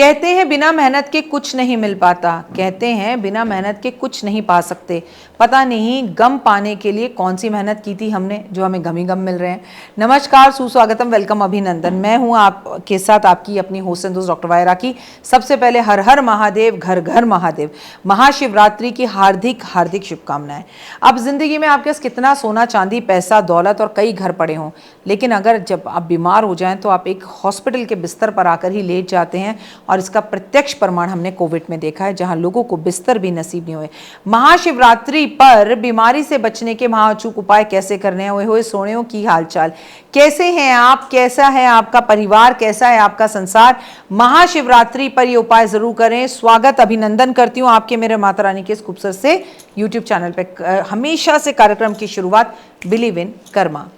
कहते हैं बिना मेहनत के कुछ नहीं मिल पाता, कहते हैं बिना मेहनत के कुछ नहीं पा सकते। पता नहीं गम पाने के लिए कौन सी मेहनत की थी हमने जो हमें गम ही गम मिल रहे हैं। नमस्कार, सुस्वागतम, वेलकम, अभिनंदन। मैं हूं आपके साथ आपकी अपनी होस्ट एंड दोस्त डॉक्टर वायरा की। सबसे पहले हर हर महादेव, घर घर महादेव। महाशिवरात्रि की हार्दिक हार्दिक शुभकामनाएं। अब जिंदगी में आपके पास कितना सोना चांदी पैसा दौलत और कई घर पड़े हों, लेकिन अगर जब आप बीमार हो जाएं तो आप एक हॉस्पिटल के बिस्तर पर आकर ही लेट जाते हैं। और इसका प्रत्यक्ष प्रमाण हमने कोविड में देखा है, जहां लोगों को बिस्तर भी नसीब नहीं हुए। महाशिवरात्रि पर बीमारी से बचने के महाअचूक उपाय कैसे करने हैं। ओए होए सोनियों की हालचाल, कैसे हैं आप, कैसा है आपका परिवार, कैसा है आपका संसार। महाशिवरात्रि पर ये उपाय जरूर करें। स्वागत, अभिनंदन करती हूँ आपके मेरे माता रानी के इस खूबसूरत से यूट्यूब चैनल पर। हमेशा से कार्यक्रम की शुरुआत बिलीव इन कर्मा।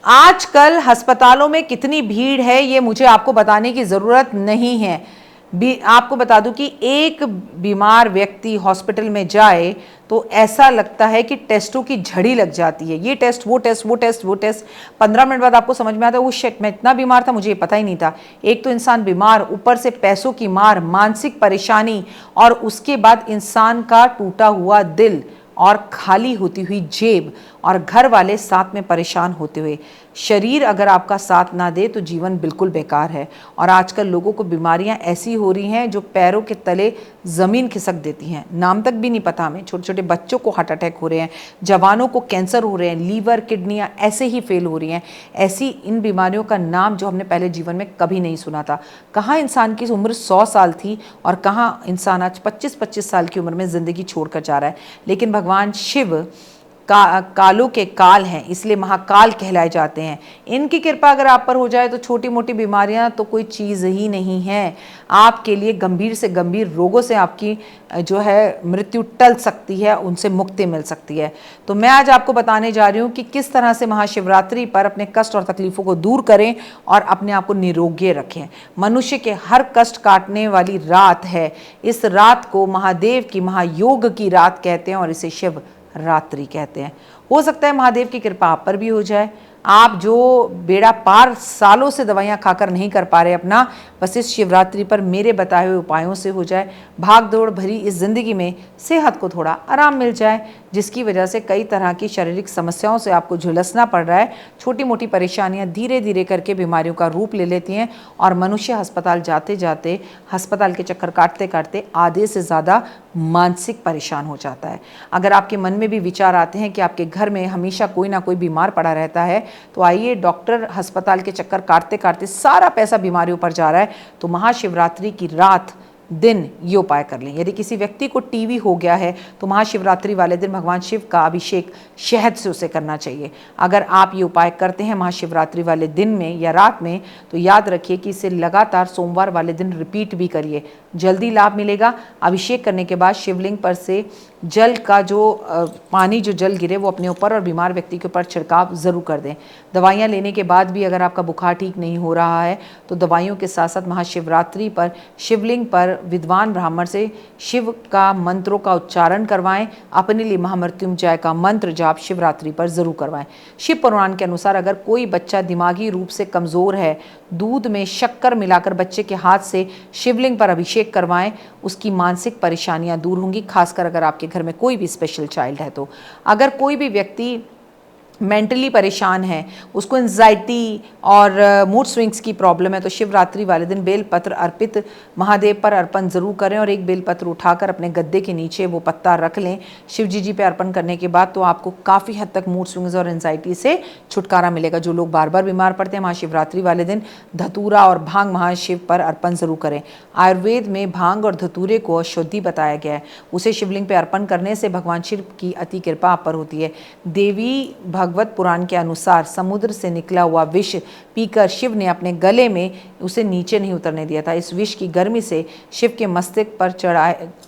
आजकल अस्पतालों में कितनी भीड़ है ये मुझे आपको बताने की ज़रूरत नहीं है। आपको बता दूं कि एक बीमार व्यक्ति हॉस्पिटल में जाए तो ऐसा लगता है कि टेस्टों की झड़ी लग जाती है। ये टेस्ट, वो टेस्ट, वो टेस्ट, वो टेस्ट। 15 मिनट बाद आपको समझ में आता है वो शिट, मैं इतना बीमार था, मुझे ये पता ही नहीं था। एक तो इंसान बीमार, ऊपर से पैसों की मार, मानसिक परेशानी, और उसके बाद इंसान का टूटा हुआ दिल और खाली होती हुई जेब, और घर वाले साथ में परेशान होते हुए। शरीर अगर आपका साथ ना दे तो जीवन बिल्कुल बेकार है। और आजकल लोगों को बीमारियां ऐसी हो रही हैं जो पैरों के तले ज़मीन खिसक देती हैं। नाम तक भी नहीं पता हमें। छोटे छोटे बच्चों को हार्ट अटैक हो रहे हैं, जवानों को कैंसर हो रहे हैं, लीवर किडनियां ऐसे ही फेल हो रही हैं। ऐसी इन बीमारियों का नाम जो हमने पहले जीवन में कभी नहीं सुना था। कहाँ इंसान की उम्र 100 साल थी और कहाँ इंसान आज 25-25 साल की उम्र में ज़िंदगी छोड़कर जा रहा है। लेकिन भगवान शिव कालों के काल हैं, इसलिए महाकाल कहलाए जाते हैं। इनकी कृपा अगर आप पर हो जाए तो छोटी मोटी बीमारियां तो कोई चीज़ ही नहीं है। आपके लिए गंभीर से गंभीर रोगों से आपकी जो है मृत्यु टल सकती है, उनसे मुक्ति मिल सकती है। तो मैं आज आपको बताने जा रही हूँ कि किस तरह से महाशिवरात्रि पर अपने कष्ट और तकलीफ़ों को दूर करें और अपने आप को निरोगी रखें। मनुष्य के हर कष्ट काटने वाली रात है। इस रात को महादेव की महायोग की रात कहते हैं और इसे शिव रात्रि कहते हैं। हो सकता है महादेव की कृपा आप पर भी हो जाए। आप जो बेड़ा पार सालों से दवाइयाँ खाकर नहीं कर पा रहे अपना, बस इस शिवरात्रि पर मेरे बताए हुए उपायों से हो जाए। भाग दौड़ भरी इस ज़िंदगी में सेहत को थोड़ा आराम मिल जाए, जिसकी वजह से कई तरह की शारीरिक समस्याओं से आपको झुलसना पड़ रहा है। छोटी मोटी परेशानियां धीरे धीरे करके बीमारियों का रूप ले लेती हैं और मनुष्य अस्पताल जाते जाते, अस्पताल के चक्कर काटते काटते आधे से ज़्यादा मानसिक परेशान हो जाता है। अगर आपके मन में भी विचार आते हैं कि आपके घर में हमेशा कोई ना कोई बीमार पड़ा रहता है, तो आइए, डॉक्टर अस्पताल के चक्कर काटते काटते सारा पैसा बीमारियों पर जा रहा है, तो महाशिवरात्रि की रात दिन ये उपाय कर लें। यदि किसी व्यक्ति को टीबी हो गया है तो महाशिवरात्रि वाले दिन भगवान शिव का अभिषेक शहद से उसे करना चाहिए। अगर आप ये उपाय करते हैं महाशिवरात्रि वाले दिन में या रात में, तो याद रखिए कि इसे लगातार सोमवार वाले दिन रिपीट भी करिए, जल्दी लाभ मिलेगा। अभिषेक करने के बाद शिवलिंग पर से जल का जो पानी जो जल गिरे वो अपने ऊपर और बीमार व्यक्ति के ऊपर छिड़काव ज़रूर कर दें। दवाइयाँ लेने के बाद भी अगर आपका बुखार ठीक नहीं हो रहा है तो दवाइयों के साथ साथ महाशिवरात्रि पर शिवलिंग पर विद्वान ब्राह्मण से शिव का मंत्रों का उच्चारण करवाएं। अपने लिए महामृत्युंजय का मंत्र जाप शिवरात्रि पर जरूर करवाएं। शिव पुराण के अनुसार अगर कोई बच्चा दिमागी रूप से कमज़ोर है, दूध में शक्कर मिलाकर बच्चे के हाथ से शिवलिंग पर अभिषेक करवाएं, उसकी मानसिक परेशानियां दूर होंगी। खासकर अगर आपके घर में कोई भी स्पेशल चाइल्ड है तो। अगर कोई भी व्यक्ति मेंटली परेशान है, उसको एंजाइटी और मूड स्विंग्स की प्रॉब्लम है, तो शिवरात्रि वाले दिन बेलपत्र अर्पित महादेव पर अर्पण ज़रूर करें और एक बेलपत्र उठाकर अपने गद्दे के नीचे वो पत्ता रख लें। शिव जी पे अर्पण करने के बाद तो आपको काफ़ी हद तक मूड स्विंग्स और एंजाइटी से छुटकारा मिलेगा। जो लोग बार बार बीमार पड़ते हैं, महाशिवरात्रि वाले दिन धतूरा और भांग महाशिव पर अर्पण ज़रूर करें। आयुर्वेद में भांग और धतूरे को अशुद्धि बताया गया है। उसे शिवलिंग पर अर्पण करने से भगवान शिव की अति कृपा आप पर होती है। देवी भागवत पुराण के अनुसार समुद्र से निकला हुआ विष पीकर शिव ने अपने गले में उसे नीचे नहीं उतरने दिया था। इस विष की गर्मी से शिव के मस्तक पर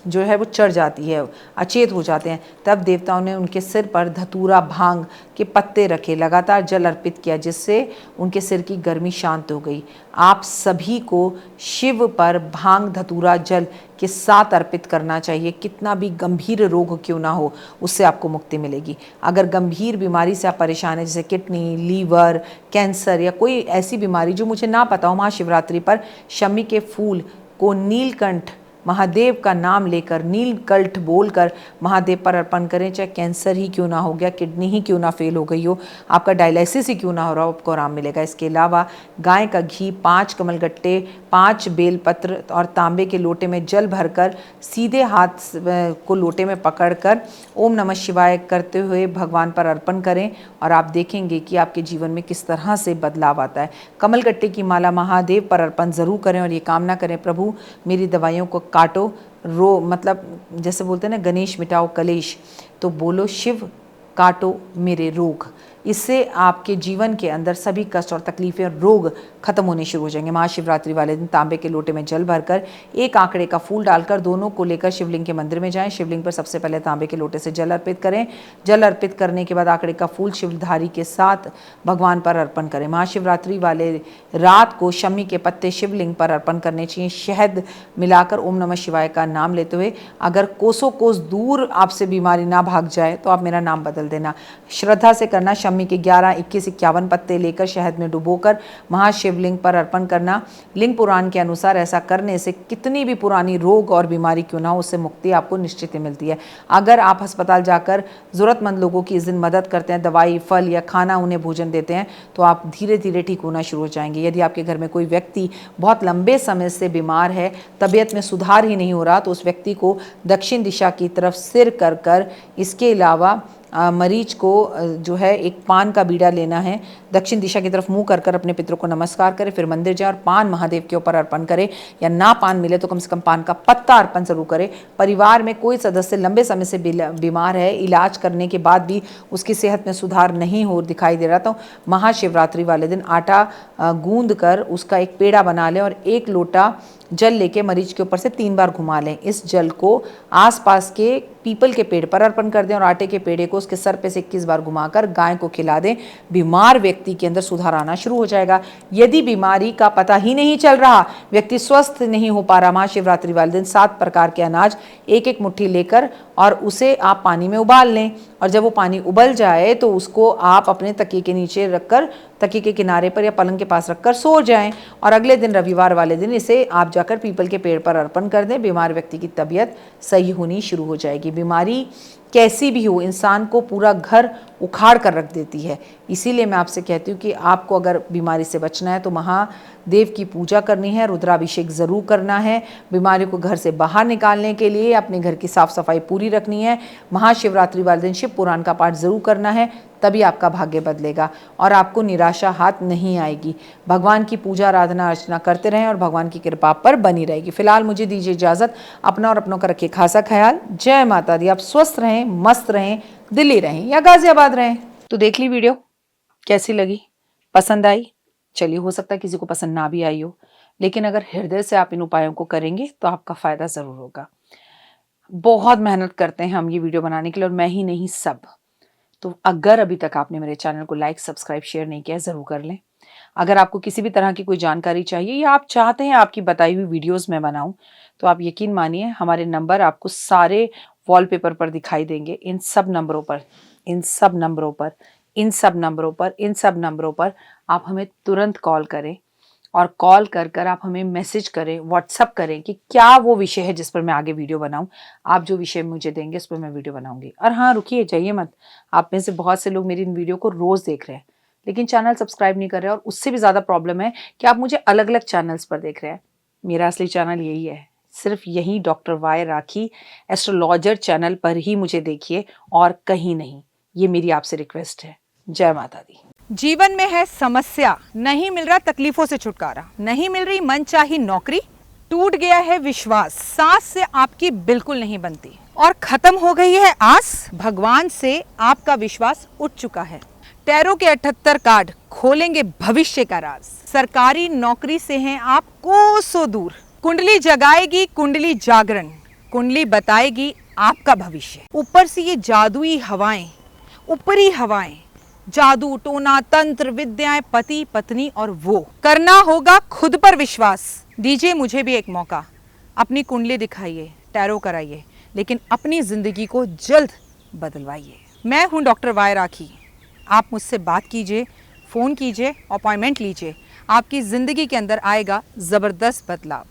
जो है वो चढ़ जाती है, अचेत हो जाते हैं। तब देवताओं ने उनके सिर पर धतूरा भांग के पत्ते रखे, लगातार जल अर्पित किया, जिससे उनके सिर की गर्मी शांत हो गई। आप सभी को शिव पर भांग धतूरा जल के साथ अर्पित करना चाहिए। कितना भी गंभीर रोग क्यों ना हो, उससे आपको मुक्ति मिलेगी। अगर गंभीर बीमारी से आप परेशान हैं, जैसे किडनी, लीवर, कैंसर या कोई ऐसी बीमारी जो मुझे ना पता हो, महाशिवरात्रि पर शमी के फूल को नीलकंठ महादेव का नाम लेकर नीलकंठ बोलकर महादेव पर अर्पण करें। चाहे कैंसर ही क्यों ना हो गया, किडनी ही क्यों ना फेल हो गई हो, आपका डायलिसिस ही क्यों ना हो रहा हो, आपको आराम मिलेगा। इसके अलावा गाय का घी, 5 कमलगट्टे, 5 बेलपत्र और तांबे के लोटे में जल भरकर सीधे हाथ को लोटे में पकड़कर ओम नमः शिवाय करते हुए भगवान पर अर्पण करें और आप देखेंगे कि आपके जीवन में किस तरह से बदलाव आता है। कमलगट्टे की माला महादेव पर अर्पण ज़रूर करें और ये कामना करें, प्रभु मेरी दवाइयों को काटो, मतलब जैसे बोलते हैं ना, गणेश मिटाओ कलेश, तो बोलो शिव काटो मेरे रोग। इससे आपके जीवन के अंदर सभी कष्ट और तकलीफें और रोग खत्म होने शुरू हो जाएंगे। महाशिवरात्रि वाले दिन तांबे के लोटे में जल भरकर 1 आंकड़े का फूल डालकर दोनों को लेकर शिवलिंग के मंदिर में जाएं। शिवलिंग पर सबसे पहले तांबे के लोटे से जल अर्पित करें। जल अर्पित करने के बाद आंकड़े का फूल शिवधारी के साथ भगवान पर अर्पण करें। महाशिवरात्रि वाले रात को शमी के पत्ते शिवलिंग पर अर्पण करने चाहिए। शहद मिलाकर ओम नमः शिवाय का नाम लेते हुए, अगर कोसों कोस दूर आपसे बीमारी ना भाग जाए तो आप मेरा नाम बदल देना। श्रद्धा से करना। शमी के 11, 21, 51 पत्ते लेकर शहद में डुबोकर महाशिवलिंग पर अर्पण करना। लिंग पुराण के अनुसार ऐसा करने से कितनी भी पुरानी रोग और बीमारी क्यों ना हो, उससे मुक्ति आपको निश्चित ही मिलती है। अगर आप अस्पताल जाकर ज़रूरतमंद लोगों की इस दिन मदद करते हैं, दवाई, फल या खाना उन्हें भोजन देते हैं, तो आप धीरे धीरे ठीक होना शुरू हो जाएंगे। यदि आपके घर में कोई व्यक्ति बहुत लंबे समय से बीमार है, तबीयत में सुधार ही नहीं हो रहा, तो उस व्यक्ति को दक्षिण दिशा की तरफ सिर कर इसके अलावा मरीज को जो है एक पान का बीड़ा लेना है, दक्षिण दिशा की तरफ मुंह कर अपने पितरों को नमस्कार करें, फिर मंदिर जाए और पान महादेव के ऊपर अर्पण करें, या ना पान मिले तो कम से कम पान का पत्ता अर्पण जरूर करें। परिवार में कोई सदस्य लंबे समय से बीमार है, इलाज करने के बाद भी उसकी सेहत में सुधार नहीं हो दिखाई दे रहा, तो महाशिवरात्रि वाले दिन आटा गूंद कर उसका एक पेड़ा बना लें और 1 लोटा जल लेके मरीज के ऊपर से 3 बार घुमा लें। इस जल को आसपास के पीपल के पेड़ पर अर्पण कर दें और आटे के पेड़े को उसके सर पे से 21 बार घुमाकर गाय को खिला दें। बीमार व्यक्ति के अंदर सुधार आना शुरू हो जाएगा। यदि बीमारी का पता ही नहीं चल रहा, व्यक्ति स्वस्थ नहीं हो पा रहा, महाशिवरात्रि वाले दिन 7 प्रकार के अनाज 1-1 मुट्ठी लेकर और उसे आप पानी में उबाल लें, और जब वो पानी उबल जाए तो उसको आप अपने तकिए के नीचे रखकर, तकिए के किनारे पर या पलंग के पास रखकर सो जाएं, और अगले दिन रविवार वाले दिन इसे आप जाकर पीपल के पेड़ पर अर्पण कर दें। बीमार व्यक्ति की तबीयत सही होनी शुरू हो जाएगी। बीमारी कैसी भी हो, इंसान को पूरा घर उखाड़ कर रख देती है। इसीलिए मैं आपसे कहती हूँ कि आपको अगर बीमारी से बचना है तो महादेव की पूजा करनी है, रुद्राभिषेक ज़रूर करना है। बीमारी को घर से बाहर निकालने के लिए अपने घर की साफ सफाई पूरी रखनी है। महाशिवरात्रि वाले दिन शिव पुराण का पाठ ज़रूर करना है, तभी आपका भाग्य बदलेगा और आपको निराशा हाथ नहीं आएगी। भगवान की पूजा आराधना अर्चना करते रहें और भगवान की कृपा पर बनी रहेगी। फिलहाल मुझे दीजिए इजाज़त। अपना और अपनों का रखिए खासा ख्याल। जय माता दी। आप स्वस्थ रहें, मस्त रहें, दिल्ली रहें या गाजियाबाद रहें। तो देख ली वीडियो, कैसी लगी, पसंद आई? चलिए, हो सकता है किसी को पसंद ना भी आई हो, लेकिन अगर हृदय से आप इन उपायों को करेंगे तो आपका फ़ायदा ज़रूर होगा। बहुत मेहनत करते हैं हम ये वीडियो बनाने के लिए, और मैं ही नहीं, सब। तो अगर अभी तक आपने मेरे चैनल को लाइक, सब्सक्राइब, शेयर नहीं किया, ज़रूर कर लें। अगर आपको किसी भी तरह की कोई जानकारी चाहिए या आप चाहते हैं आपकी बताई हुई वीडियोस मैं बनाऊं, तो आप यकीन मानिए हमारे नंबर आपको सारे वॉलपेपर पर दिखाई देंगे। इन सब नंबरों पर आप हमें तुरंत कॉल करें, और कॉल कर आप हमें मैसेज करें, व्हाट्सअप करें कि क्या वो विषय है जिस पर मैं आगे वीडियो बनाऊं। आप जो विषय मुझे देंगे उस पर मैं वीडियो बनाऊंगी। और हाँ, रुकिए, जाइए मत। आप में से बहुत से लोग मेरी इन वीडियो को रोज़ देख रहे हैं, लेकिन चैनल सब्सक्राइब नहीं कर रहे हैं, और उससे भी ज़्यादा प्रॉब्लम है कि आप मुझे अलग अलग चैनल्स पर देख रहे हैं। मेरा असली चैनल यही है, सिर्फ यही डॉक्टर वाई राखी एस्ट्रोलॉजर चैनल पर ही मुझे देखिए और कहीं नहीं। ये मेरी आपसे रिक्वेस्ट है। जय माता दी। जीवन में है समस्या, नहीं मिल रहा तकलीफों से छुटकारा, नहीं मिल रही मनचाही नौकरी, टूट गया है विश्वास, सांस से आपकी बिल्कुल नहीं बनती और खत्म हो गई है आस, भगवान से आपका विश्वास उठ चुका है। टैरो के 78 कार्ड खोलेंगे भविष्य का राज। सरकारी नौकरी से हैं आप कोसों दूर। कुंडली जगाएगी कुंडली जागरण, कुंडली बताएगी आपका भविष्य। ऊपर से ये जादुई हवाएं, ऊपरी हवाएं, जादू टोना तंत्र विद्याएं, पति पत्नी और वो। करना होगा खुद पर विश्वास। दीजिए मुझे भी एक मौका, अपनी कुंडली दिखाइए, टैरो कराइए, लेकिन अपनी जिंदगी को जल्द बदलवाइए। मैं हूं डॉक्टर वाई राखी। आप मुझसे बात कीजिए, फ़ोन कीजिए, अपॉइंटमेंट लीजिए। आपकी ज़िंदगी के अंदर आएगा ज़बरदस्त बदलाव।